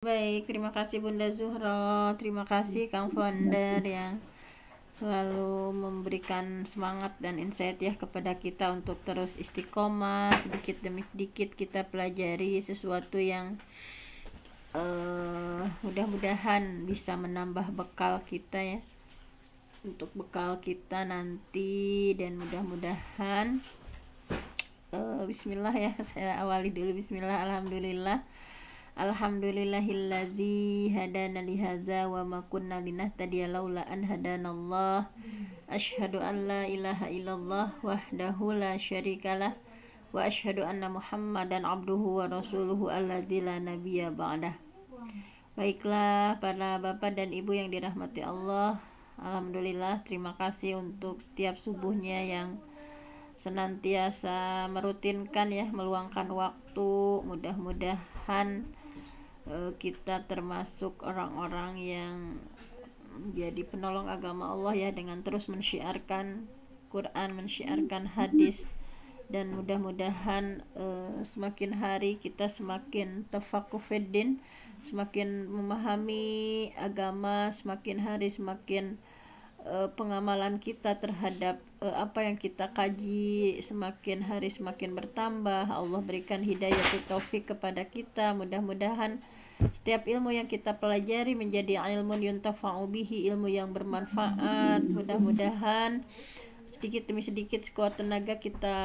Baik, terima kasih Bunda Zuhro, terima kasih Kang Founder yang selalu memberikan semangat dan insight ya kepada kita untuk terus istiqomah, sedikit demi sedikit kita pelajari sesuatu yang mudah-mudahan bisa menambah bekal kita ya, untuk bekal kita nanti, dan mudah-mudahan bismillah ya, saya awali dulu. Bismillah, alhamdulillah. Alhamdulillahilladzi hadana lihadza wa ma kunna linahtadiya laula an hadanallah. Asyhadu an la ilaha illallah wahdahu la syarikalah wa asyhadu anna Muhammadan abduhu wa rasuluhu alladzi la nabiyya ba'dah. Baiklah para bapak dan ibu yang dirahmati Allah, alhamdulillah, terima kasih untuk setiap subuhnya yang senantiasa merutinkan ya, meluangkan waktu. Mudah-mudahan kita termasuk orang-orang yang jadi penolong agama Allah ya, dengan terus mensyiarkan Quran, mensyiarkan hadis, dan mudah-mudahan semakin hari kita semakin tafaqquh fiddin, semakin memahami agama, semakin hari semakin pengamalan kita terhadap apa yang kita kaji semakin hari semakin bertambah. Allah berikan hidayah taufik kepada kita. Mudah-mudahan setiap ilmu yang kita pelajari menjadi ilmu yuntafa'u bihi, ilmu yang bermanfaat. Mudah-mudahan sedikit demi sedikit sekuat tenaga kita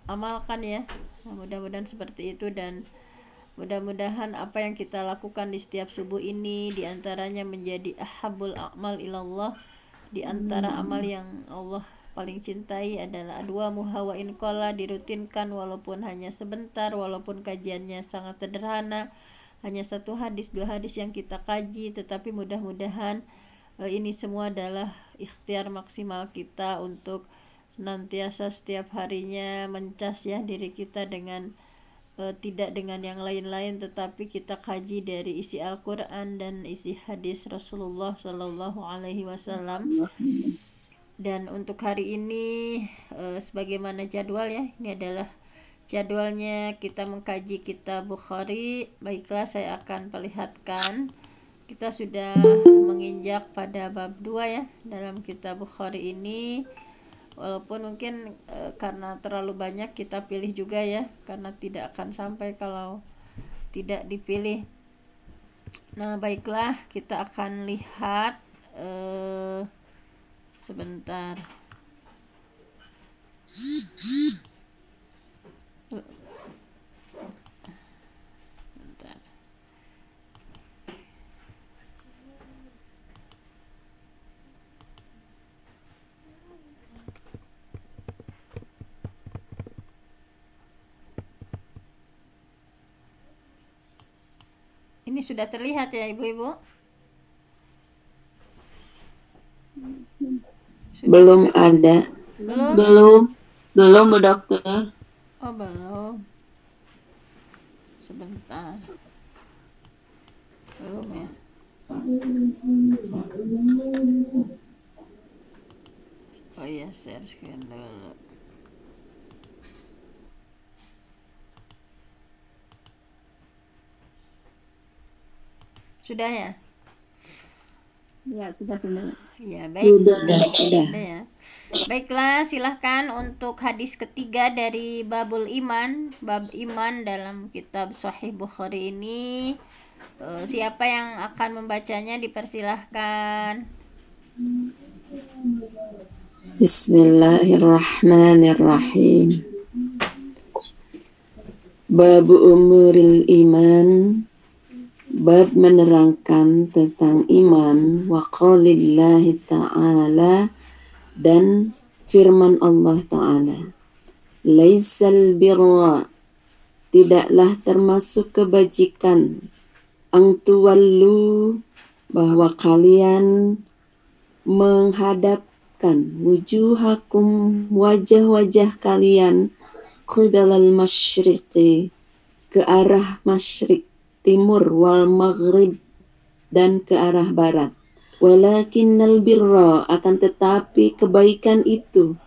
amalkan ya. Mudah-mudahan seperti itu, dan mudah-mudahan apa yang kita lakukan di setiap subuh ini diantaranya menjadi ahabul a'mal ilallah. Di antara amal yang Allah paling cintai adalah adwa muhawa inqala, dirutinkan walaupun hanya sebentar, walaupun kajiannya sangat sederhana, hanya satu hadis, dua hadis yang kita kaji, tetapi mudah-mudahan ini semua adalah ikhtiar maksimal kita untuk senantiasa setiap harinya mencas ya diri kita dengan tidak dengan yang lain-lain, tetapi kita kaji dari isi Al-Quran dan isi hadis Rasulullah Sallallahu Alaihi Wasallam. Dan untuk hari ini sebagaimana jadwal ya, ini adalah jadwalnya kita mengkaji kitab Bukhari. Baiklah, saya akan perlihatkan. Kita sudah menginjak pada bab 2 ya dalam kitab Bukhari ini. Walaupun mungkin karena terlalu banyak kita pilih juga ya, karena tidak akan sampai kalau tidak dipilih. Nah baiklah, kita akan lihat sebentar. Ini sudah terlihat ya ibu-ibu? Belum ada. Belum Bu Dokter. Oh belum. Sebentar. Belum ya. Oh iya, share screen dulu. Sudah ya? Ya, sudah benar. Ya, baik. Sudah. Ya. Baiklah, silahkan untuk hadis ketiga dari babul iman, bab iman dalam kitab Sahih Bukhari ini. Siapa yang akan membacanya dipersilahkan. Bismillahirrahmanirrahim. Bab umuril iman, bab menerangkan tentang iman, wa qaulillahi ta'ala, dan firman Allah Ta'ala. Laisal birra, tidaklah termasuk kebajikan, angtuwallu, bahwa kalian menghadapkan wujuhakum, wajah-wajah kalian, qibalal masyriqi, ke arah masyrik, timur, wal maghrib, dan ke arah barat. Walakinnal birra, akan tetapi kebaikan itu,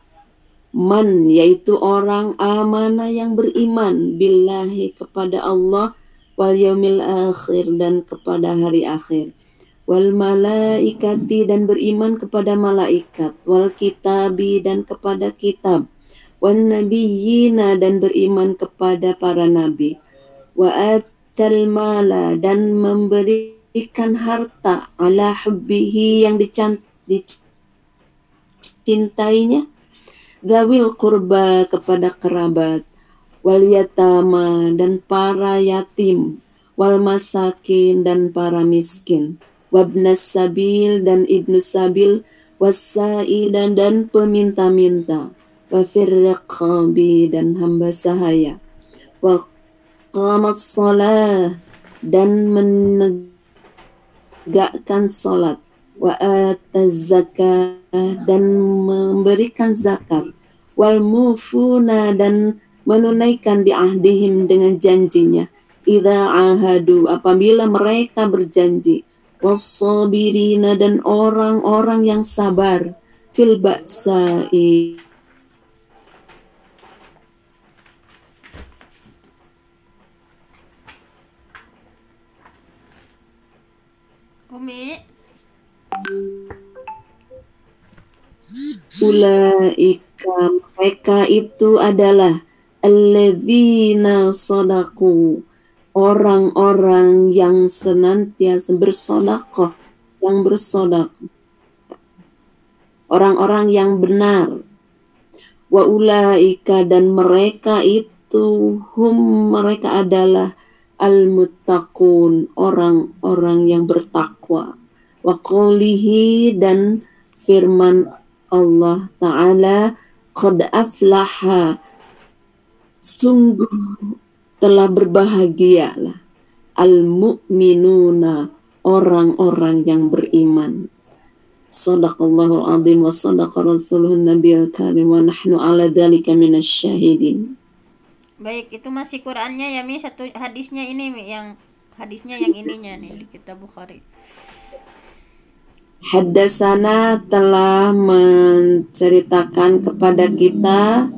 man, yaitu orang amana yang beriman, billahi, kepada Allah, wal yaumil akhir dan kepada hari akhir, wal malaikati dan beriman kepada malaikat, wal kitabi dan kepada kitab, wan nabiyina dan beriman kepada para nabi, wa atal mala dan memberikan harta ala hubbihi yang dicintainya, zawil kurba kepada kerabat, wal yatama dan para yatim, wal masakin dan para miskin, wabnas sabil dan ibnu sabil, wasailan dan peminta-minta, wa firriqabi dan hamba sahaya, wa qamas salah dan menegakkan salat, wa ataz zakah dan memberikan zakat, wal mufuna dan menunaikan biahdihim dengan janjinya, idza ahadu apabila mereka berjanji, wassabirina dan orang-orang yang sabar, fil ba'sa'i Umi, ulaika mereka itu adalah alladzina sadaku orang-orang yang senantiasa bersedekah, yang bersedekah, orang-orang yang benar, wa ulaika dan mereka itu mereka adalah al-muttaqun orang-orang yang bertakwa, wa qawlihi dan firman Allah Ta'ala, qad aflaha sungguh telah berbahagialah al-mu'minuna orang-orang yang beriman. Shadaqallahul azim wa sadaqa rasuluhun nabiyul karim wa nahnu ala dzalika minasyahidin. baik, itu masih Qurannya ya Mi, satu hadisnya ini Mi, yang hadisnya yang ininya nih di kitab Bukhari. Haddasana telah menceritakan kepada kita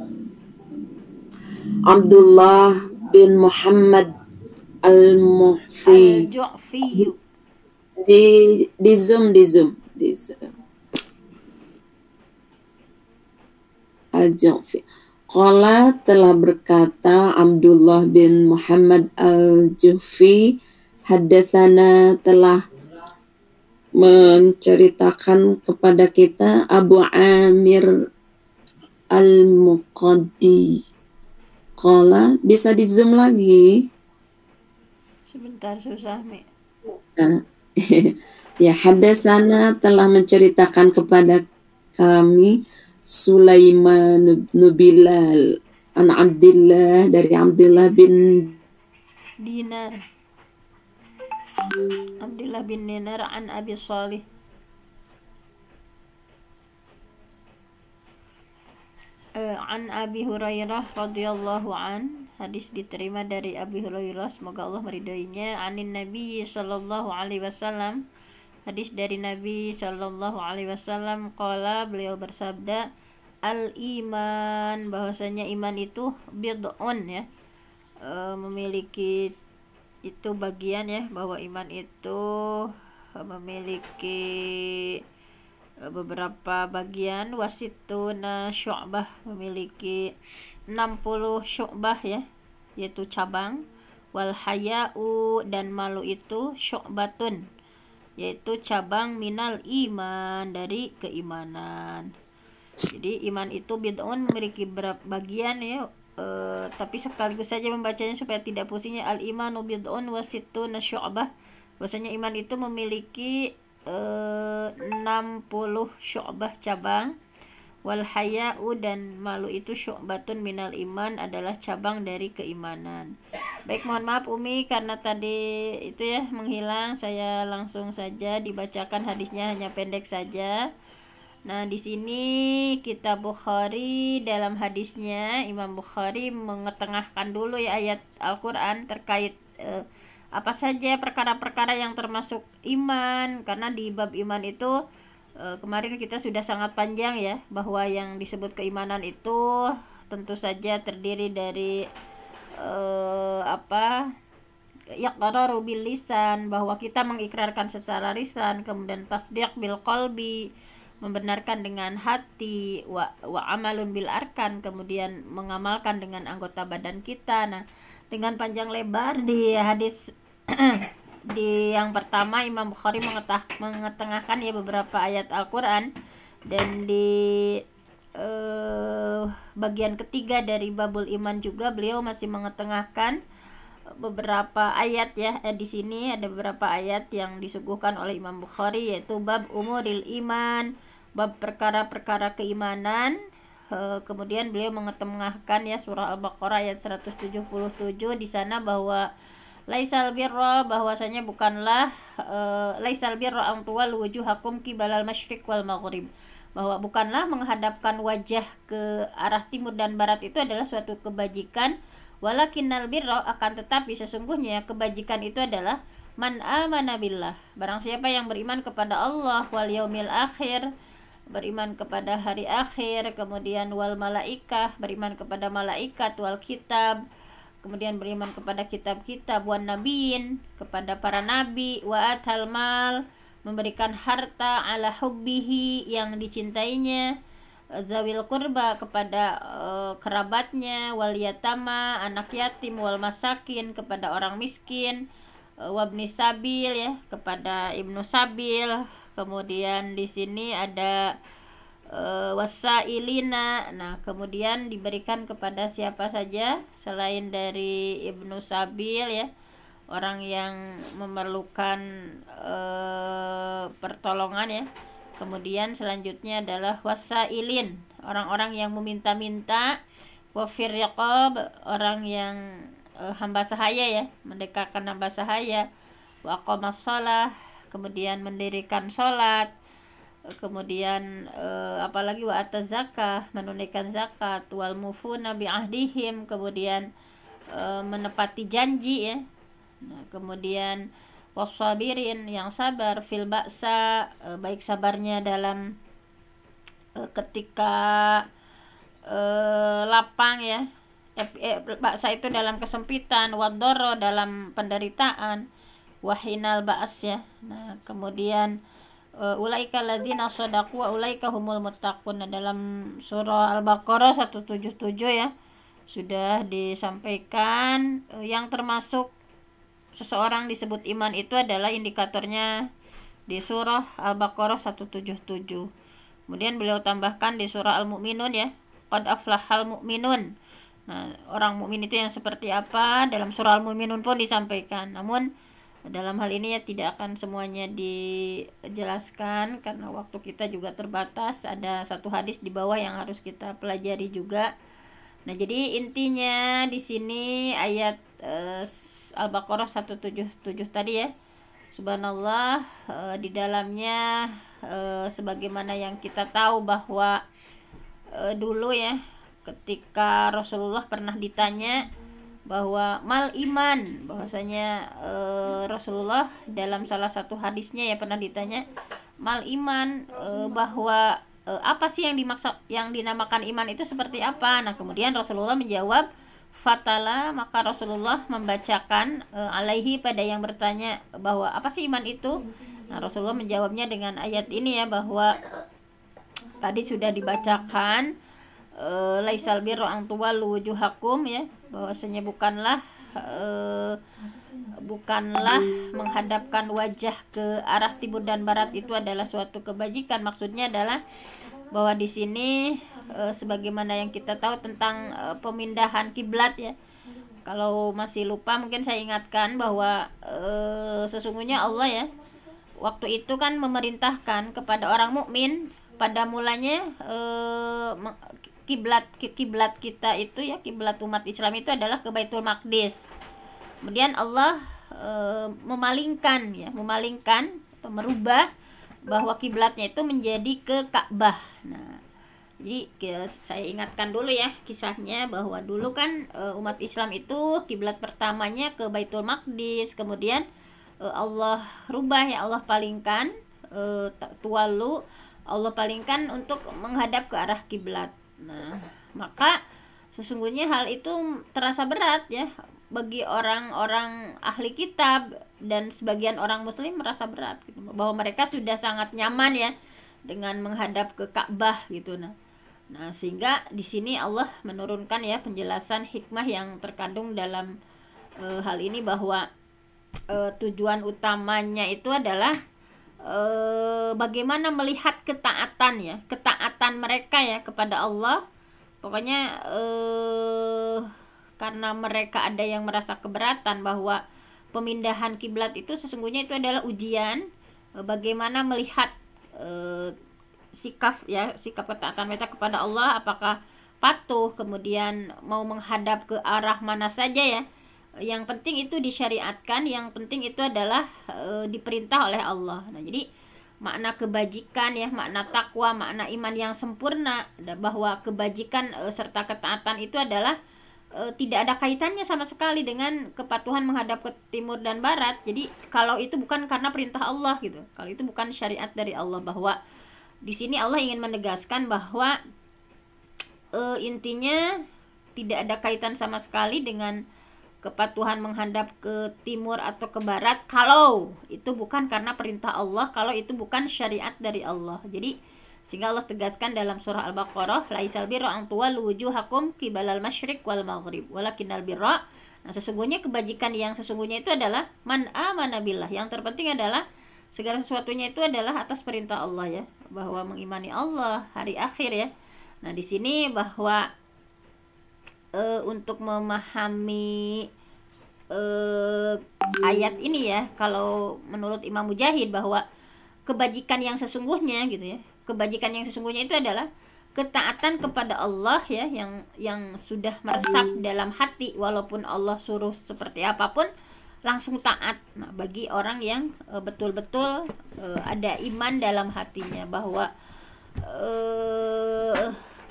Abdullah bin Muhammad al-Muhfi. Al-Ju'fi. Di zoom. Al-Ju'fi. Qala telah berkata Abdullah bin Muhammad al-Ju'fi, haddatsana telah menceritakan kepada kita Abu Amir al-Muqaddi. Qala, bisa di zoom lagi? Sebentar, susah Mi. Ya, haddatsana telah menceritakan kepada kami Sulaiman bin Bilal an Abdullah dari Abdullah bin Dinar. Abdullah bin Dinar an Abi Salih. An Abi Hurairah radhiyallahu an, hadis diterima dari Abi Hurairah, semoga Allah meridainya, anin Nabi sallallahu alaihi wasallam, hadis dari Nabi sallallahu alaihi wasallam, qala, beliau bersabda, al iman, bahwasanya iman itu bid'un ya, memiliki itu bagian ya, bahwa iman itu memiliki beberapa bagian, wasituna syu'bah, memiliki 60 syu'bah ya, yaitu cabang, wal haya'u dan malu itu syu'batun, yaitu cabang minal iman, dari keimanan. Jadi iman itu bid'un, memiliki beberapa bagian ya, tapi sekaligus saja membacanya supaya tidak pusingnya. Al imanu bid'un wasituna syu'bah, bahwasanya iman itu memiliki 60 syu'bah cabang, wal haya'u dan malu itu syu'batun minal iman, adalah cabang dari keimanan. Baik, mohon maaf Umi karena tadi itu ya menghilang, saya langsung saja dibacakan hadisnya, hanya pendek saja. Nah, di sini kitab Bukhari, dalam hadisnya Imam Bukhari mengetengahkan dulu ya ayat Al-Qur'an terkait apa saja perkara-perkara yang termasuk iman, karena di bab iman itu kemarin kita sudah sangat panjang ya, bahwa yang disebut keimanan itu tentu saja terdiri dari yaqraru bil lisan, bahwa kita mengikrarkan secara lisan, kemudian tasdiq bil qalbi, membenarkan dengan hati, wa amalun bil arkan, kemudian mengamalkan dengan anggota badan kita. Nah, dengan panjang lebar di hadis di yang pertama Imam Bukhari mengetengahkan ya beberapa ayat Al-Qur'an, dan di bagian ketiga dari babul iman juga beliau masih mengetengahkan beberapa ayat ya. Di sini ada beberapa ayat yang disuguhkan oleh Imam Bukhari, yaitu bab umuril iman, bab perkara-perkara keimanan. Kemudian beliau mengetengahkan ya surah Al-Baqarah ayat 177 di sana bahwa laisal birra, bahwasanya bukanlah laisal birra an tuwallu wujuhakum qibalal masyriq wal maghrib, bahwa bukanlah menghadapkan wajah ke arah timur dan barat itu adalah suatu kebajikan, walakinnal birra, akan tetapi sesungguhnya kebajikan itu adalah man amana billah, barang siapa yang beriman kepada Allah, wal yaumil akhir, beriman kepada hari akhir, kemudian wal malaikah, beriman kepada malaikat, wal kitab, kemudian beriman kepada kitab-kitab, wan nabiin, kepada para nabi, wa atal mal, memberikan harta, ala hubbihi, yang dicintainya, zawil kurba, kepada kerabatnya, wal yatama, anak yatim, wal masakin, kepada orang miskin, wabni sabil ya, kepada ibnu sabil. Kemudian di sini ada wasailina. Nah, kemudian diberikan kepada siapa saja selain dari ibnu sabil ya, orang yang memerlukan pertolongan ya. Kemudian selanjutnya adalah wasailin, orang-orang yang meminta-minta, wafir yaqab, orang yang hamba sahaya ya, mendekatkan hamba sahaya, wa aqamas shalah, kemudian mendirikan sholat, kemudian apalagi wa ataz zakah, menunaikan zakat, wal mufuna bi ahdihim, kemudian menepati janji ya. Nah, kemudian wasabirin, yang sabar, fil ba'sa, baik sabarnya dalam ketika lapang ya, ba'sa itu dalam kesempitan, wadoro dalam penderitaan, wahinal ba'as ya. Nah, kemudian ulaika ladzina shadaqu wa ulaika humul muttaqun, dalam surah Al-Baqarah 177 ya, sudah disampaikan yang termasuk seseorang disebut iman itu adalah indikatornya di surah Al-Baqarah 177. Kemudian beliau tambahkan di surah Al-Mu'minun ya, qad aflahal mu'minun. Nah, orang mukmin itu yang seperti apa, dalam surah Al-Mu'minun pun disampaikan. Namun dalam hal ini ya tidak akan semuanya dijelaskan karena waktu kita juga terbatas. Ada satu hadis di bawah yang harus kita pelajari juga. Nah, jadi intinya di sini ayat Al-Baqarah 177 tadi ya, subhanallah, di dalamnya sebagaimana yang kita tahu bahwa dulu ya, ketika Rasulullah pernah ditanya bahwa mal iman, bahwasanya Rasulullah dalam salah satu hadisnya ya pernah ditanya mal iman, bahwa apa sih yang dinamakan iman itu seperti apa. Nah, kemudian Rasulullah menjawab fatala, maka Rasulullah membacakan alaihi pada yang bertanya bahwa apa sih iman itu. Nah, Rasulullah menjawabnya dengan ayat ini ya, bahwa tadi sudah dibacakan laisal birru an tuwallu wujuhakum ya, bahwasanya bukanlah menghadapkan wajah ke arah timur dan barat itu adalah suatu kebajikan. Maksudnya adalah bahwa di sini sebagaimana yang kita tahu tentang pemindahan kiblat ya. Kalau masih lupa mungkin saya ingatkan bahwa sesungguhnya Allah ya waktu itu kan memerintahkan kepada orang mukmin pada mulanya kiblat kita itu ya, kiblat umat Islam itu adalah ke Baitul Maqdis. Kemudian Allah memalingkan atau merubah bahwa kiblatnya itu menjadi ke Ka'bah. Nah, jadi saya ingatkan dulu ya kisahnya, bahwa dulu kan umat Islam itu kiblat pertamanya ke Baitul Maqdis, kemudian Allah rubah ya, Allah palingkan tuwalu, Allah palingkan untuk menghadap ke arah kiblat. Nah, maka sesungguhnya hal itu terasa berat ya bagi orang-orang ahli kitab dan sebagian orang muslim merasa berat gitu, bahwa mereka sudah sangat nyaman ya dengan menghadap ke Ka'bah gitu. Nah, sehingga di sini Allah menurunkan ya penjelasan hikmah yang terkandung dalam hal ini, bahwa tujuan utamanya itu adalah bagaimana melihat ketaatan mereka ya kepada Allah. Pokoknya karena mereka ada yang merasa keberatan bahwa pemindahan kiblat itu sesungguhnya itu adalah ujian, bagaimana melihat sikap ketaatan mereka kepada Allah, apakah patuh, kemudian mau menghadap ke arah mana saja ya. Yang penting itu disyariatkan, yang penting itu adalah diperintah oleh Allah. Nah, jadi makna kebajikan ya, makna takwa, makna iman yang sempurna, bahwa kebajikan serta ketaatan itu adalah tidak ada kaitannya sama sekali dengan kepatuhan menghadap ke timur dan barat. Jadi kalau itu bukan karena perintah Allah gitu, kalau itu bukan syariat dari Allah, bahwa di sini Allah ingin menegaskan bahwa intinya tidak ada kaitan sama sekali dengan kepatuhan menghadap ke timur atau ke barat kalau itu bukan karena perintah Allah, kalau itu bukan syariat dari Allah. Jadi sehingga Allah tegaskan dalam surah Al-Baqarah, laisal birra an tuwallu wujuhakum qibalal masyriq wal maghrib walakinnal birra. Nah, sesungguhnya kebajikan yang sesungguhnya itu adalah man amana billah. Yang terpenting adalah segala sesuatunya itu adalah atas perintah Allah ya, bahwa mengimani Allah, hari akhir ya. Nah, di sini bahwa untuk memahami ayat ini ya, kalau menurut Imam Mujahid, bahwa kebajikan yang sesungguhnya gitu ya, kebajikan yang sesungguhnya itu adalah ketaatan kepada Allah ya, yang sudah meresap dalam hati, walaupun Allah suruh seperti apapun langsung taat. Nah, bagi orang yang betul-betul ada iman dalam hatinya, bahwa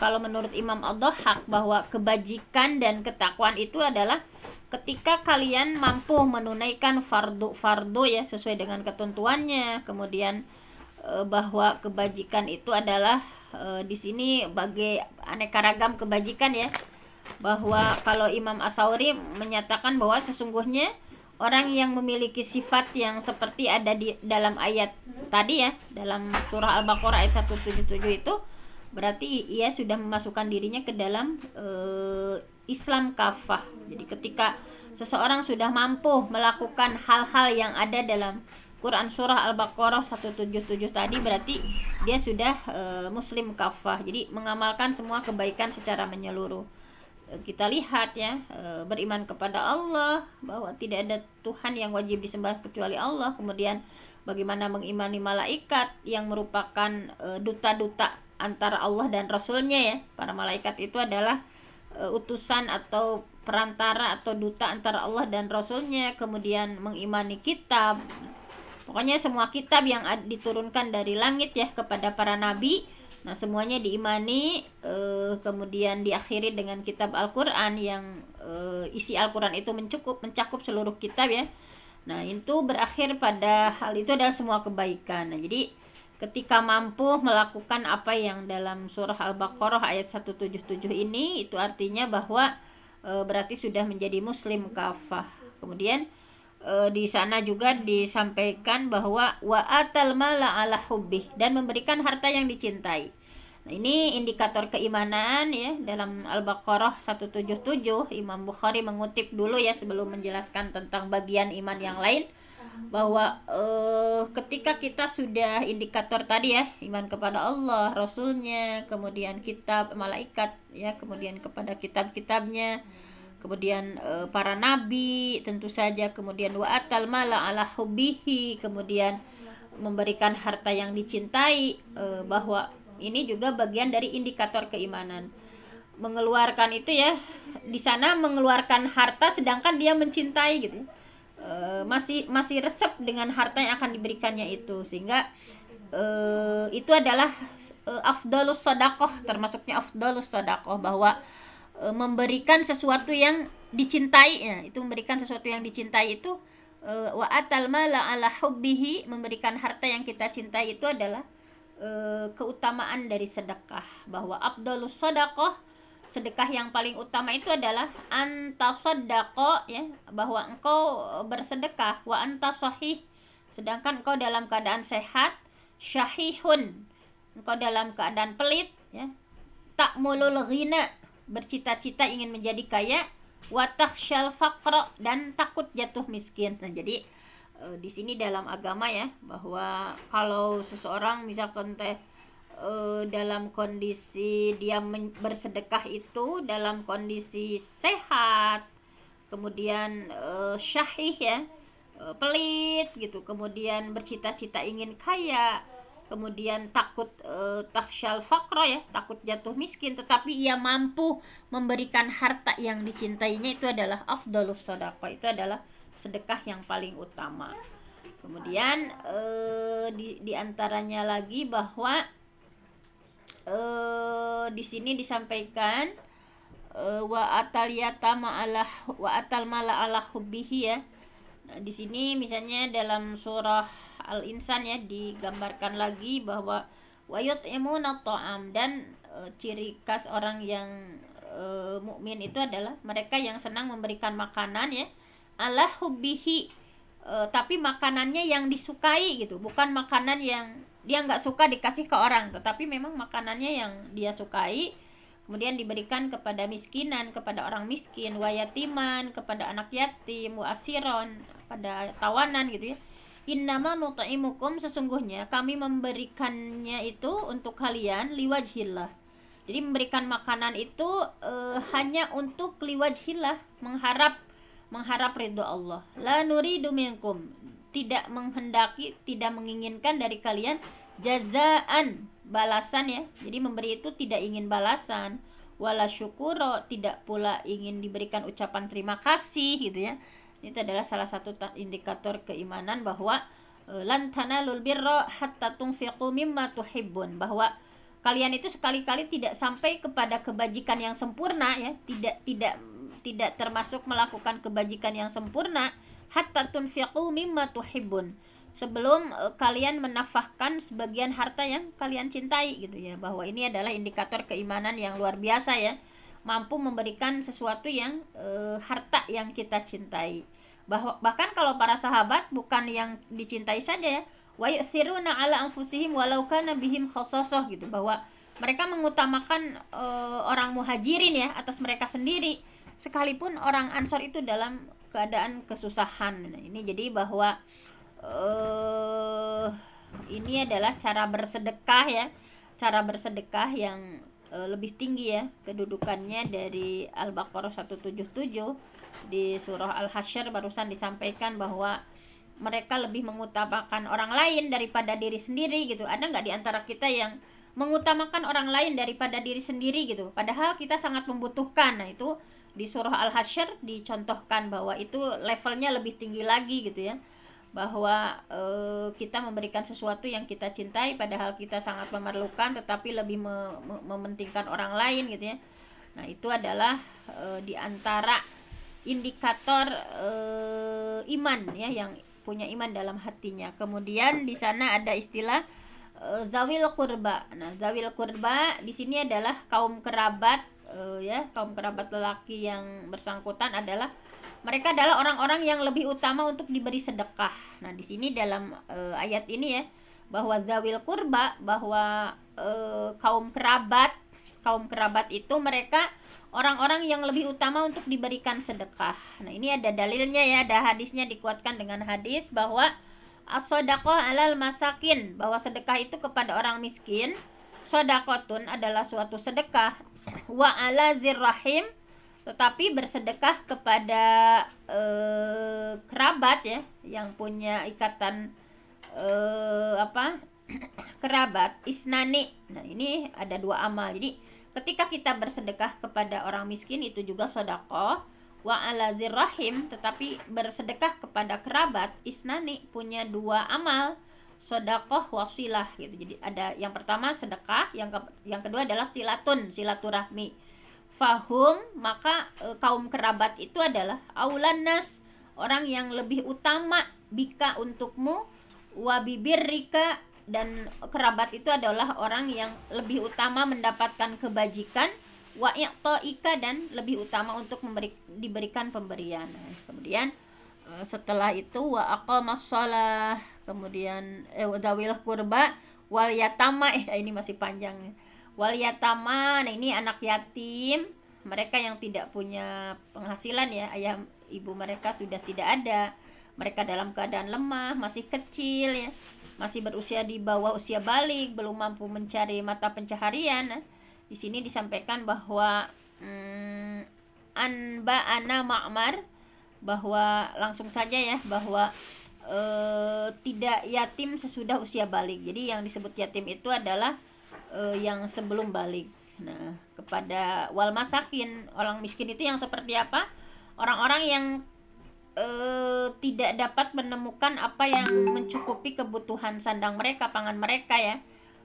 kalau menurut Imam Ad-Dhahhak, bahwa kebajikan dan ketakwaan itu adalah ketika kalian mampu menunaikan fardu ya sesuai dengan ketentuannya. Kemudian bahwa kebajikan itu adalah di sini bagi aneka ragam kebajikan ya, bahwa kalau Imam As-Sauri menyatakan bahwa sesungguhnya orang yang memiliki sifat yang seperti ada di dalam ayat tadi ya, dalam surah Al-Baqarah ayat 177 itu, berarti ia sudah memasukkan dirinya ke dalam Islam kafah. Jadi ketika seseorang sudah mampu melakukan hal-hal yang ada dalam Quran surah Al-Baqarah 177 tadi, berarti dia sudah muslim kafah. Jadi mengamalkan semua kebaikan secara menyeluruh. Kita lihat ya, beriman kepada Allah, bahwa tidak ada Tuhan yang wajib disembah kecuali Allah. Kemudian bagaimana mengimani malaikat yang merupakan duta-duta antara Allah dan Rasulnya ya. Para malaikat itu adalah utusan atau perantara atau duta antara Allah dan Rasulnya. Kemudian mengimani kitab, pokoknya semua kitab yang diturunkan dari langit ya kepada para nabi. Nah, semuanya diimani. Kemudian diakhiri dengan kitab Al-Quran yang isi Al-Quran itu mencakup seluruh kitab ya. Nah, itu berakhir pada hal itu adalah semua kebaikan. Nah, jadi ketika mampu melakukan apa yang dalam surah Al-Baqarah ayat 177 ini, itu artinya bahwa berarti sudah menjadi muslim kafah. Kemudian di sana juga disampaikan bahwa wa atal mala ala hubbih, dan memberikan harta yang dicintai. Nah, ini indikator keimanan ya. Dalam Al-Baqarah 177 Imam Bukhari mengutip dulu ya sebelum menjelaskan tentang bagian iman yang lain, bahwa ketika kita sudah indikator tadi ya, iman kepada Allah, Rasulnya, kemudian kitab, malaikat ya, kemudian kepada kitab-kitabnya, kemudian para nabi tentu saja, kemudian wa atal mala ala hubbihi, kemudian memberikan harta yang dicintai, bahwa ini juga bagian dari indikator keimanan. Mengeluarkan itu ya, di sana mengeluarkan harta sedangkan dia mencintai gitu. Masih resep dengan harta yang akan diberikannya itu, sehingga itu adalah afdalus shadaqah, termasuknya afdalus shadaqah, bahwa memberikan sesuatu yang dicintai ya, itu memberikan sesuatu yang dicintai itu wa atal mala ala hubbihi, memberikan harta yang kita cintai itu adalah keutamaan dari sedekah, bahwa afdalus shadaqah, sedekah yang paling utama itu adalah antasaddaqo, ya, bahwa engkau bersedekah, wa anta sahih, sedangkan engkau dalam keadaan sehat, syahihun, engkau dalam keadaan pelit, ya, ta'mulul ghina, bercita-cita ingin menjadi kaya, wa takhsyal faqra, dan takut jatuh miskin. Nah, jadi di sini dalam agama ya, bahwa kalau seseorang misalkan dalam kondisi dia bersedekah itu dalam kondisi sehat, kemudian syahih ya, pelit gitu, kemudian bercita-cita ingin kaya, kemudian takut takhsyal faqra, ya, takut jatuh miskin, tetapi ia mampu memberikan harta yang dicintainya, itu adalah afdhalus shadaqah, itu adalah sedekah yang paling utama. Kemudian di antaranya lagi bahwa di sini disampaikan wa atal yatama ala wa atal mala ala hubbihi, ya. Nah, di sini misalnya dalam surah Al-Insan ya, digambarkan lagi bahwa wa yut'imuna ta'am, dan ciri khas orang yang mukmin itu adalah mereka yang senang memberikan makanan, ya, ala hubbihi, tapi makanannya yang disukai gitu, bukan makanan yang dia nggak suka dikasih ke orang, tetapi memang makanannya yang dia sukai, kemudian diberikan kepada miskinan, kepada orang miskin, wa yatiman, kepada anak yatim, wa asiron, pada tawanan gitu ya. Innama nut'imukum, sesungguhnya kami memberikannya itu untuk kalian liwajhillah. Jadi memberikan makanan itu hanya untuk liwajhillah, mengharap ridho Allah. La nuridu minkum, tidak menghendaki, tidak menginginkan dari kalian jazaan, balasan, ya. Jadi memberi itu tidak ingin balasan, wala syukuro, tidak pula ingin diberikan ucapan terima kasih gitu ya. Itu adalah salah satu indikator keimanan bahwa lan tanalul birra hatta tunfiqu mimma tuhibbun, bahwa kalian itu sekali-kali tidak sampai kepada kebajikan yang sempurna, ya, tidak termasuk melakukan kebajikan yang sempurna hatta tunfiqu mimma tuhibbun, sebelum kalian menafkahkan sebagian harta yang kalian cintai gitu ya. Bahwa ini adalah indikator keimanan yang luar biasa, ya, mampu memberikan sesuatu yang harta yang kita cintai. Bahkan kalau para sahabat bukan yang dicintai saja, ya, wa yu'thiruna ala anfusihim walau kana bihim khassasah gitu, bahwa mereka mengutamakan orang muhajirin, ya, atas mereka sendiri, sekalipun orang ansor itu dalam keadaan kesusahan. Nah, ini jadi bahwa ini adalah cara bersedekah, ya, cara bersedekah yang lebih tinggi, ya, kedudukannya dari Al-Baqarah 177. Di surah Al-Hasyr barusan disampaikan bahwa mereka lebih mengutamakan orang lain daripada diri sendiri gitu. Ada nggak di antara kita yang mengutamakan orang lain daripada diri sendiri gitu, padahal kita sangat membutuhkan? Nah, itu di surah Al-Hasyr dicontohkan bahwa itu levelnya lebih tinggi lagi gitu ya, bahwa kita memberikan sesuatu yang kita cintai padahal kita sangat memerlukan, tetapi lebih mementingkan orang lain gitu ya. Nah, itu adalah di antara indikator iman, ya, yang punya iman dalam hatinya. Kemudian di sana ada istilah zawil qurba. Nah, zawil qurba di sini adalah kaum kerabat, ya, kaum kerabat lelaki yang bersangkutan adalah mereka adalah orang-orang yang lebih utama untuk diberi sedekah. Nah, di sini dalam ayat ini, ya, bahwa zawil qurba, bahwa kaum kerabat itu mereka orang-orang yang lebih utama untuk diberikan sedekah. Nah, ini ada dalilnya, ya, ada hadisnya, dikuatkan dengan hadis bahwa as-shadaqah alal masakin, bahwa sedekah itu kepada orang miskin, shadaqatun adalah suatu sedekah, wa ala zirrahim, tetapi bersedekah kepada kerabat, ya, yang punya ikatan kerabat, isnani. Nah, ini ada dua amal. Jadi ketika kita bersedekah kepada orang miskin itu juga sedekah, wa ala zirrahim, tetapi bersedekah kepada kerabat, isnani, punya dua amal, sedekah wasilah gitu. Jadi ada yang pertama sedekah, yang kedua adalah silaturahmi. Fahum, maka kaum kerabat itu adalah aulannas, orang yang lebih utama, bika, untukmu, wa bibirrika, dan kerabat itu adalah orang yang lebih utama mendapatkan kebajikan, wa i'ta'ika, dan lebih utama untuk diberikan pemberian. Nah, kemudian setelah itu wa aqamas shalah, kemudian dawil qurba wal yatama, ini masih panjang. Wal yatama, nah ini anak yatim, mereka yang tidak punya penghasilan ya, ayah ibu mereka sudah tidak ada, mereka dalam keadaan lemah, masih kecil ya, masih berusia di bawah usia balik, belum mampu mencari mata pencaharian. Nah, di sini disampaikan bahwa anba'ana Ma'mar, bahwa langsung saja ya, bahwa tidak yatim sesudah usia balik. Jadi yang disebut yatim itu adalah yang sebelum balik. Nah, kepada wal masakin, orang miskin itu yang seperti apa? Orang-orang yang tidak dapat menemukan apa yang mencukupi kebutuhan sandang mereka, pangan mereka ya.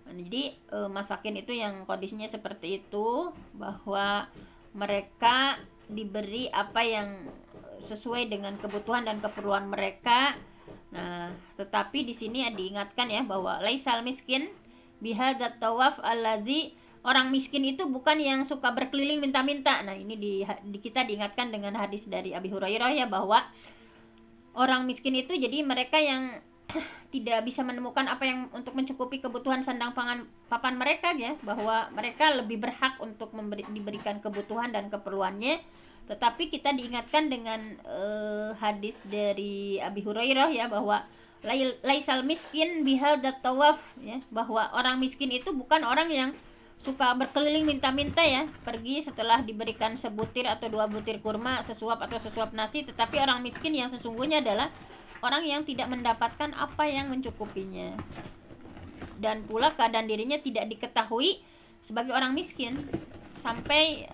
Jadi masakin itu yang kondisinya seperti itu, bahwa mereka diberi apa yang sesuai dengan kebutuhan dan keperluan mereka. Nah, tetapi di sini diingatkan ya bahwa laisal miskin bihadat tawaf alladzi, orang miskin itu bukan yang suka berkeliling minta-minta. Nah, ini kita diingatkan dengan hadis dari Abi Hurairah ya, bahwa orang miskin itu jadi mereka yang tidak bisa menemukan apa yang untuk mencukupi kebutuhan sandang pangan papan mereka ya, bahwa mereka lebih berhak untuk diberikan kebutuhan dan keperluannya. Tetapi kita diingatkan dengan hadis dari Abi Hurairah ya, bahwa laisal miskin bihadat tawaf ya, bahwa orang miskin itu bukan orang yang suka berkeliling minta-minta ya, pergi setelah diberikan sebutir atau 2 butir kurma, sesuap atau sesuap nasi. Tetapi orang miskin yang sesungguhnya adalah orang yang tidak mendapatkan apa yang mencukupinya, dan pula keadaan dirinya tidak diketahui sebagai orang miskin, sampai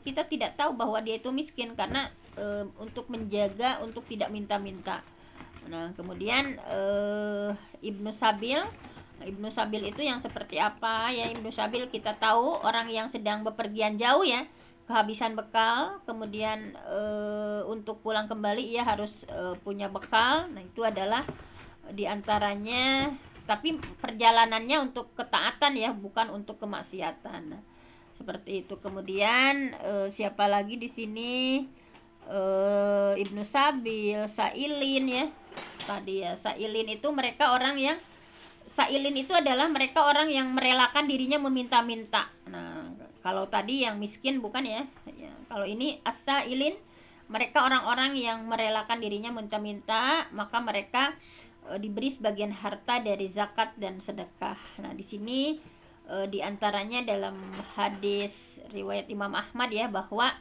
kita tidak tahu bahwa dia itu miskin, karena untuk menjaga untuk tidak minta-minta. Nah, kemudian Ibnu Sabil itu yang seperti apa ya? Ibnu Sabil kita tahu orang yang sedang bepergian jauh ya, kehabisan bekal, kemudian untuk pulang kembali ia harus punya bekal. Nah, itu adalah diantaranya, tapi perjalanannya untuk ketaatan ya, bukan untuk kemaksiatan. Nah, seperti itu. Kemudian siapa lagi di sini? Ibnu Sabil, Sailin ya. Tadi ya, Sailin itu mereka orang yang, Sailin itu adalah mereka orang yang merelakan dirinya meminta-minta. Nah, kalau tadi yang miskin bukan ya. Kalau ini as-sailin, mereka orang-orang yang merelakan dirinya minta-minta, maka mereka diberi sebagian harta dari zakat dan sedekah. Nah, di sini diantaranya dalam hadis riwayat Imam Ahmad ya, bahwa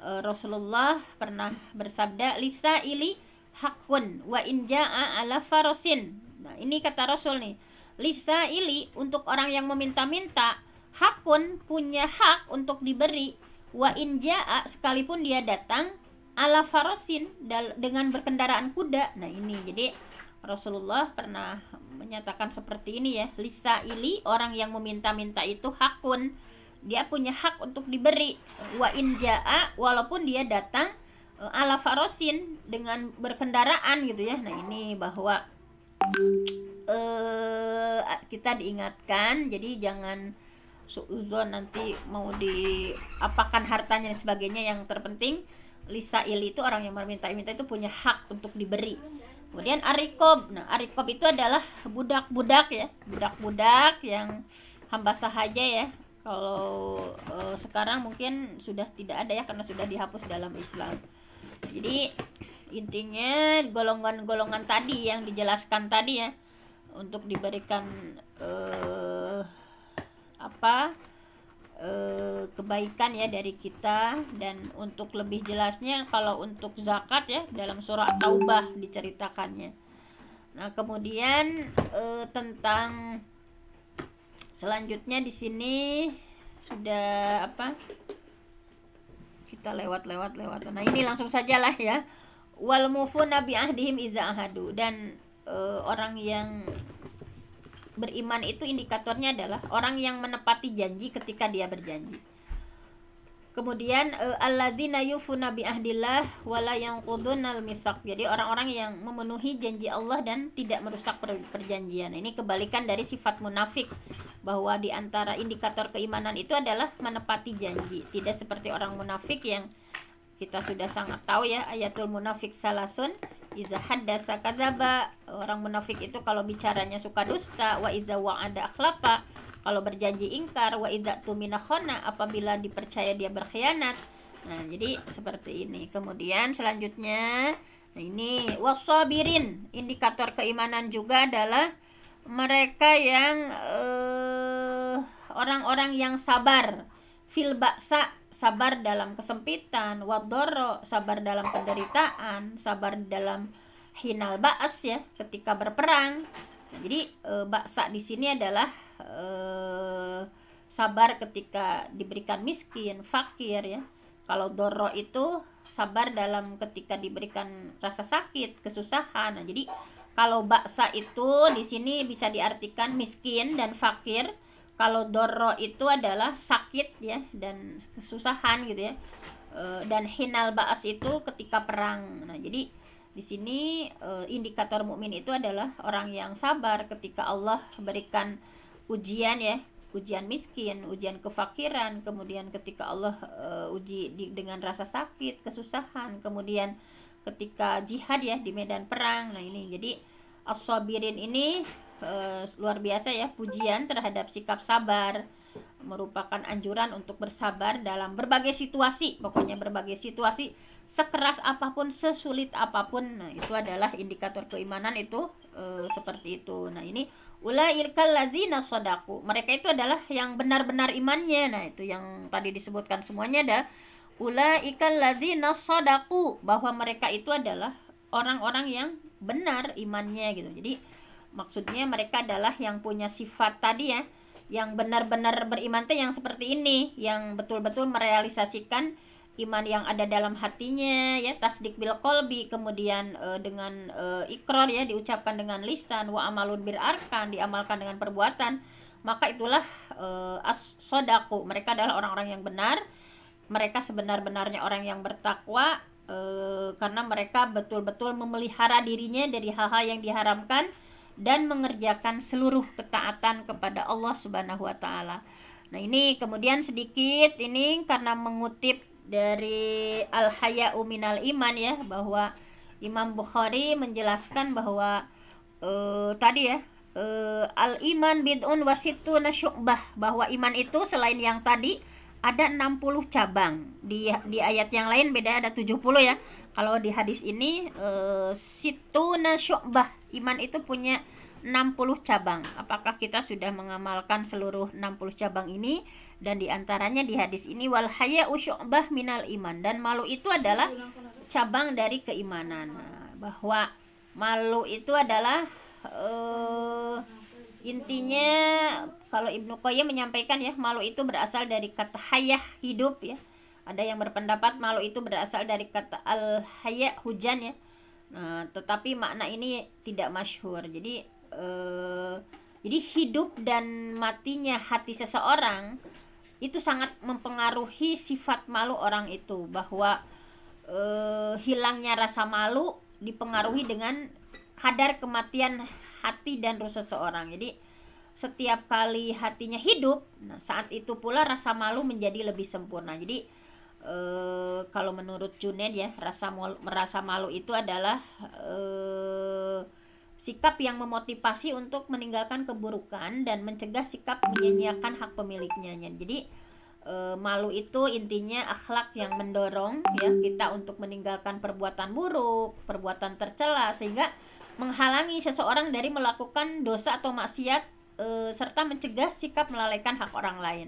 Rasulullah pernah bersabda, lisa ili hakun wa inja'a ala farosin. Nah, ini kata Rasul nih, lisa ili, untuk orang yang meminta-minta, hakun, punya hak untuk diberi, wa inja'a, sekalipun dia datang, ala farosin, dengan berkendaraan kuda. Nah, ini jadi Rasulullah pernah menyatakan seperti ini ya, lisa ili, orang yang meminta-minta itu hakun, dia punya hak untuk diberi, wa inja'a, walaupun dia datang ala farosin, dengan berkendaraan gitu ya. Nah, ini bahwa kita diingatkan, jadi jangan suudzon nanti mau diapakan hartanya dan sebagainya. Yang terpenting lisail itu orang yang meminta-minta itu punya hak untuk diberi. Kemudian arikob, nah arikob itu adalah budak-budak ya, budak-budak yang hamba sahaja ya. Kalau sekarang mungkin sudah tidak ada ya, karena sudah dihapus dalam Islam. Jadi intinya golongan-golongan tadi yang dijelaskan tadi ya, untuk diberikan kebaikan ya dari kita. Dan untuk lebih jelasnya, kalau untuk zakat ya, dalam surah Taubah diceritakannya. Nah, kemudian tentang selanjutnya di sini sudah kita lewat. Nah, ini langsung sajalah ya. Wal mufuna bi ahdihim idza ahadu, dan orang yang beriman itu indikatornya adalah orang yang menepati janji ketika dia berjanji. Kemudian alladzina yufuna bi ahdillah wala yanqudunal mitsaq. Jadi orang-orang yang memenuhi janji Allah dan tidak merusak perjanjian. Ini kebalikan dari sifat munafik, bahwa di antara indikator keimanan itu adalah menepati janji. Tidak seperti orang munafik yang kita sudah sangat tahu ya, ayatul munafik salasun, idza haddatsa kadzaba. Orang munafik itu kalau bicaranya suka dusta, wa idza wa'ada akhlafa, kalau berjanji ingkar, wa idza tumina khana, apabila dipercaya dia berkhianat. Nah, jadi seperti ini. Kemudian selanjutnya, nah ini wasabirin, indikator keimanan juga adalah mereka yang orang-orang yang sabar, fil ba'sa, sabar dalam kesempitan, wadoro, sabar dalam penderitaan, sabar dalam hinal ba'as ya, ketika berperang. Nah, jadi ba'sa di sini adalah sabar ketika diberikan miskin, fakir ya. Kalau doro itu sabar dalam ketika diberikan rasa sakit, kesusahan. Nah, jadi kalau ba'sa itu di sini bisa diartikan miskin dan fakir. Kalau doro itu adalah sakit ya dan kesusahan gitu ya. Dan hinal ba'as itu ketika perang. Nah, jadi di sini indikator mukmin itu adalah orang yang sabar ketika Allah berikan ujian ya, ujian miskin, ujian kefakiran, kemudian ketika Allah uji dengan rasa sakit, kesusahan, kemudian ketika jihad ya di medan perang. Nah, ini jadi as-sabirin ini luar biasa ya, pujian terhadap sikap sabar, merupakan anjuran untuk bersabar dalam berbagai situasi, pokoknya berbagai situasi, sekeras apapun, sesulit apapun. Nah, itu adalah indikator keimanan itu seperti itu. Nah, ini ulaikal ladzina shadaku, mereka itu adalah yang benar-benar imannya. Nah, itu yang tadi disebutkan semuanya ada ulaikal ladzina shadaku, bahwa mereka itu adalah orang-orang yang benar imannya gitu. Jadi maksudnya mereka adalah yang punya sifat tadi ya, yang benar-benar beriman tuh yang seperti ini, yang betul-betul merealisasikan iman yang ada dalam hatinya ya, tasdik bil qalbi, kemudian dengan ikrar ya, diucapkan dengan lisan, wa amalun bil arkan, diamalkan dengan perbuatan. Maka itulah as-shadaku, mereka adalah orang-orang yang benar, mereka sebenar-benarnya orang yang bertakwa, karena mereka betul-betul memelihara dirinya dari hal-hal yang diharamkan dan mengerjakan seluruh ketaatan kepada Allah Subhanahu wa taala. Nah, ini kemudian sedikit ini karena mengutip dari Al-Haya'u minal Iman ya, bahwa Imam Bukhari menjelaskan bahwa tadi ya, al-iman bid'un wa sittuna syu'bah, bahwa iman itu selain yang tadi ada 60 cabang. Di ayat yang lain beda, ada 70 ya. Kalau di hadis ini situna syu'bah, iman itu punya 60 cabang. Apakah kita sudah mengamalkan seluruh 60 cabang ini? Dan diantaranya di hadis ini wal haya'u syu'bah minal iman, dan malu itu adalah cabang dari keimanan. Nah, bahwa malu itu adalah intinya, kalau Ibnu Qayyim menyampaikan ya, malu itu berasal dari kata hayah, hidup ya. Ada yang berpendapat malu itu berasal dari kata al-haya, hujan ya. Nah, tetapi makna ini tidak masyhur. Jadi hidup dan matinya hati seseorang itu sangat mempengaruhi sifat malu orang itu, bahwa hilangnya rasa malu dipengaruhi dengan kadar kematian hati dan ruh seseorang. Jadi setiap kali hatinya hidup, nah saat itu pula rasa malu menjadi lebih sempurna. Jadi kalau menurut Junaid ya, merasa malu itu adalah sikap yang memotivasi untuk meninggalkan keburukan dan mencegah sikap menyia-nyiakan hak pemiliknya. Jadi malu itu intinya akhlak yang mendorong ya kita untuk meninggalkan perbuatan buruk, perbuatan tercela, sehingga menghalangi seseorang dari melakukan dosa atau maksiat, serta mencegah sikap melalaikan hak orang lain.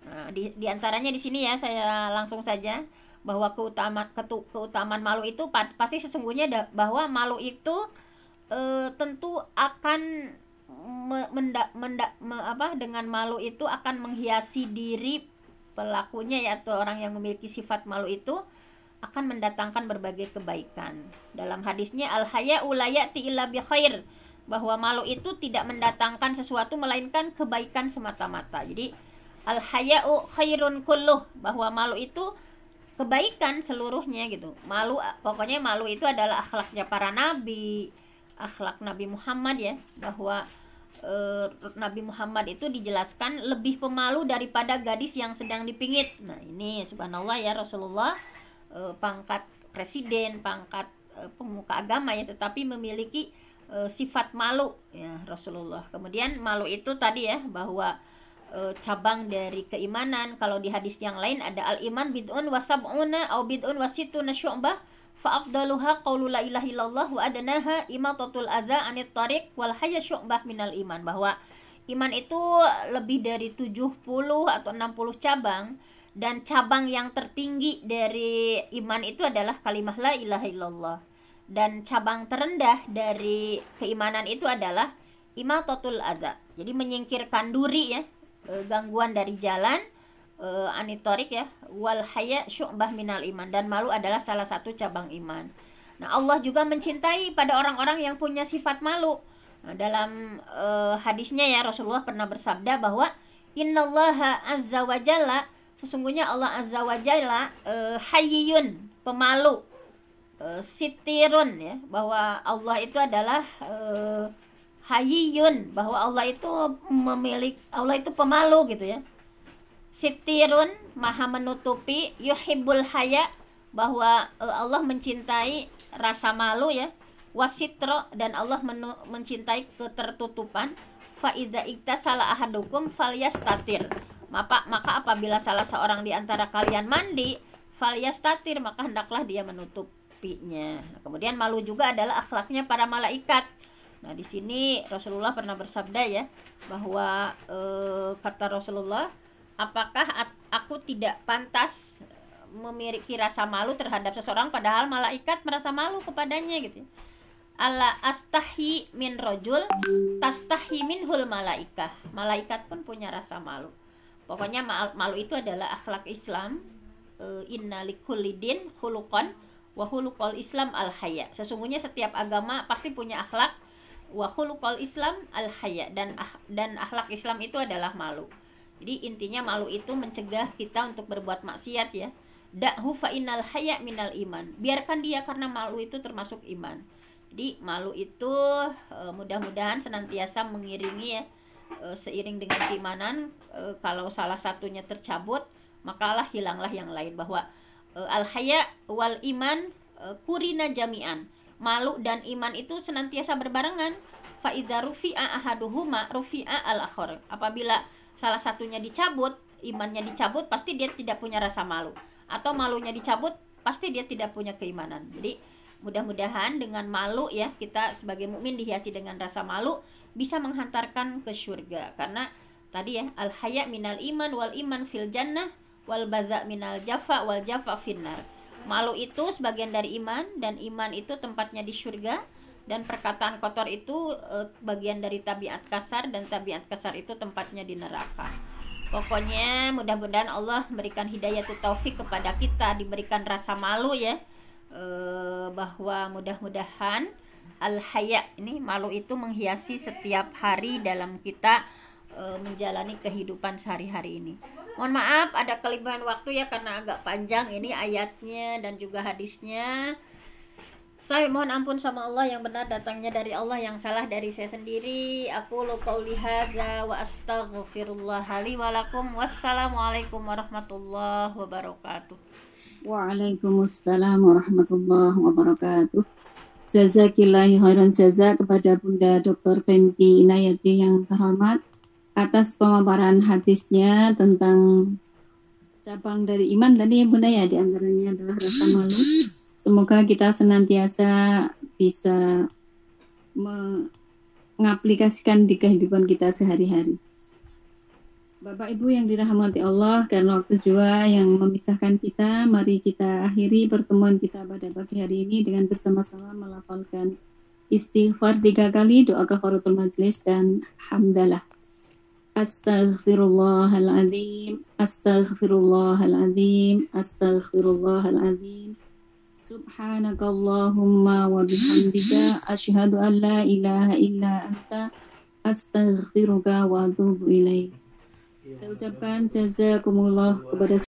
Nah, di antaranya di sini ya, saya langsung saja, bahwa keutamaan malu itu pasti sesungguhnya bahwa malu itu tentu akan dengan malu itu akan menghiasi diri pelakunya ya, atau orang yang memiliki sifat malu itu akan mendatangkan berbagai kebaikan. Dalam hadisnya al-haya'u la ya'ti illa bi khair, bahwa malu itu tidak mendatangkan sesuatu melainkan kebaikan semata-mata. Jadi al-haya'u khairun kulluh, bahwa malu itu kebaikan seluruhnya gitu. Malu, pokoknya malu itu adalah akhlaknya para nabi, akhlak Nabi Muhammad ya, bahwa Nabi Muhammad itu dijelaskan lebih pemalu daripada gadis yang sedang dipingit. Nah ini subhanallah ya, Rasulullah pangkat presiden, pangkat pemuka agama ya, tetapi memiliki sifat malu ya Rasulullah. Kemudian malu itu tadi ya, bahwa cabang dari keimanan. Kalau di hadis yang lain ada al-iman bid'un wa sab'una au bid'un wa sittuna syu'bah fa afdaluha qaulu la ilaha illallah wa adnaha imatatul adza anit tariq wal haya syu'bah minal iman, bahwa iman itu lebih dari 70 atau 60 cabang, dan cabang yang tertinggi dari iman itu adalah kalimah la ilaha illallah, dan cabang terendah dari keimanan itu adalah imatatul adza, jadi menyingkirkan duri ya, gangguan dari jalan, anitorik ya, wal haya syu'bah minal iman, dan malu adalah salah satu cabang iman. Nah Allah juga mencintai pada orang-orang yang punya sifat malu. Nah, dalam hadisnya ya, Rasulullah pernah bersabda bahwa innallaha azza wa jalla, sesungguhnya Allah azza wa jalla hayyun, pemalu, sitirun ya, bahwa Allah itu adalah hayyun, bahwa Allah itu Allah itu pemalu gitu ya. Sitirun, maha menutupi, yuhibbul haya, bahwa Allah mencintai rasa malu ya. Wasitro, dan Allah mencintai ketertutupan. Fa idza iktasala ahadukum falyastatir, maka apabila salah seorang di antara kalian mandi, falyastatir, maka hendaklah dia menutupinya. Nah, kemudian malu juga adalah akhlaknya para malaikat. Nah di sini Rasulullah pernah bersabda ya, bahwa kata Rasulullah, apakah aku tidak pantas memiliki rasa malu terhadap seseorang padahal malaikat merasa malu kepadanya gitu. Ala astahi min rojul tastahi minhul malaikah, malaikat pun punya rasa malu. Pokoknya malu itu adalah akhlak Islam. Inna likulli din khuluqan wa khuluqul Islam al haya, sesungguhnya setiap agama pasti punya akhlak. Wa khuluqul Islam al haya, dan akhlak Islam itu adalah malu. Jadi intinya malu itu mencegah kita untuk berbuat maksiat ya. Da'hu fa innal haya minal iman, biarkan dia karena malu itu termasuk iman. Jadi malu itu mudah-mudahan senantiasa mengiringi ya, seiring dengan keimanan. Kalau salah satunya tercabut, makalah hilanglah yang lain, bahwa al haya wal iman kurina jami'an, malu dan iman itu senantiasa berbarengan. Fa idza rufi'a ahaduhuma rufi'a al-akhar, apabila salah satunya dicabut, imannya dicabut, pasti dia tidak punya rasa malu, atau malunya dicabut, pasti dia tidak punya keimanan. Jadi mudah-mudahan dengan malu ya, kita sebagai mukmin dihiasi dengan rasa malu, bisa menghantarkan ke surga. Karena tadi ya, al haya minal iman wal iman fil jannah wal baza minal jafa wal jafa finnar. Malu itu sebagian dari iman, dan iman itu tempatnya di surga, dan perkataan kotor itu bagian dari tabiat kasar, dan tabiat kasar itu tempatnya di neraka. Pokoknya mudah-mudahan Allah memberikan hidayah taufik kepada kita, diberikan rasa malu ya, bahwa mudah-mudahan al-haya ini, malu itu menghiasi setiap hari dalam kita menjalani kehidupan sehari-hari ini. Mohon maaf ada kelebihan waktu ya, karena agak panjang ini ayatnya dan juga hadisnya. Saya mohon ampun sama Allah, yang benar datangnya dari Allah, yang salah dari saya sendiri. Aku qauli hadza wa astaghfirullah li wa lakum. Wassalamualaikum warahmatullahi wabarakatuh. Waalaikumsalam warahmatullahi wabarakatuh. Jazakillahi khairan jazak kepada Bunda Dr. Fenty Inayati yang terhormat atas pemaparan hadisnya tentang cabang dari iman tadi ya Bunda ya, diantaranya adalah rasa malu. Semoga kita senantiasa bisa mengaplikasikan di kehidupan kita sehari-hari. Bapak Ibu yang dirahmati Allah, karena waktu juga yang memisahkan kita, mari kita akhiri pertemuan kita pada pagi hari ini dengan bersama-sama melafalkan istighfar 3 kali, doa kafaratul majlis, dan hamdalah. Astaghfirullahaladzim, astaghfirullahaladzim, astaghfirullahaladzim. Subhanakallahumma wa bihamdika asyhadu an la ilaha illa anta astaghfiruka wa atubu ilaik. Saya ucapkan jazakumullah kepada